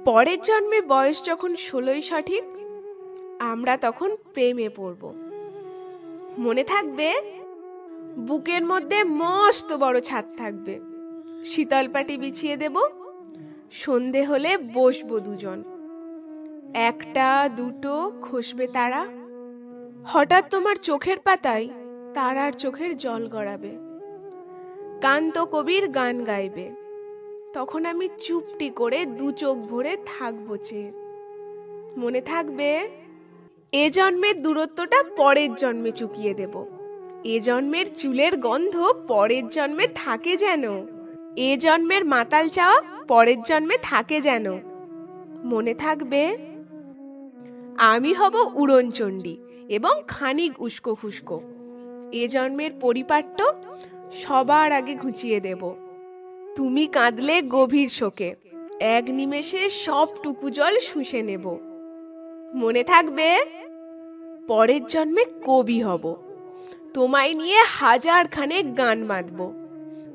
পরের জন্মে বয়স যখন 16ই সঠিক, আমরা তখন প্রেমে পড়ব। মনে থাকবে, বুকের মধ্যে মস্ত বড় ছাদ থাকবে, শীতল পাটি বিছিয়ে দেব, সন্ধে হলে বসবো দুজন, একটা দুটো খসবে তারা, হঠাৎ তোমার চোখের পাতায় তারার চোখের জল গড়াবে, কান্ত কবির গান গাইবে, তখন আমি চুপটি করে দু চোখ ভরে থাকবো চেয়ে। মনে থাকবে, এ জন্মের দূরত্বটা পরের জন্মে চুকিয়ে দেব, এ জন্মের চুলের গন্ধ পরের জন্মে থাকে যেন, এ জন্মের মাতাল চাওয়া পরের জন্মে থাকে যেন। মনে থাকবে, আমি হব উড়নচণ্ডী এবং খানিক উস্কো খুস্কো, এ জন্মের পরিপাট্য সবার আগে ঘুচিয়ে দেব, তুমি কাঁদলে গভীর শোকে, এক নিমেষে সবটুকু জল শুষে নেব। মনে থাকবে, পরের জন্মে কবি হব, তোমায় নিয়ে হাজারখানে গান বাঁধব,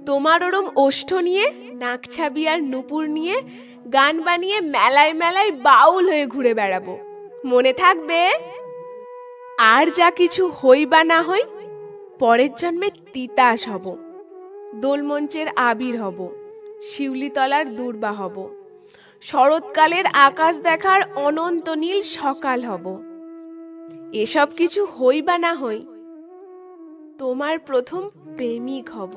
তোমার ওরম ওষ্ঠ নিয়ে, নাকছাবি আর নুপুর নিয়ে গান বানিয়ে মেলায় মেলায় বাউল হয়ে ঘুরে বেড়াবো। মনে থাকবে, আর যা কিছু হই বা না হই, পরের জন্মে তিতাস হব, দোলমঞ্চের আবির হব, শিউলিতলার দূর্বা হব, শরৎকালের আকাশ দেখার অনন্ত নীল সকাল হব। এসব কিছু হই বা না হই, তোমার প্রথম প্রেমিক হব।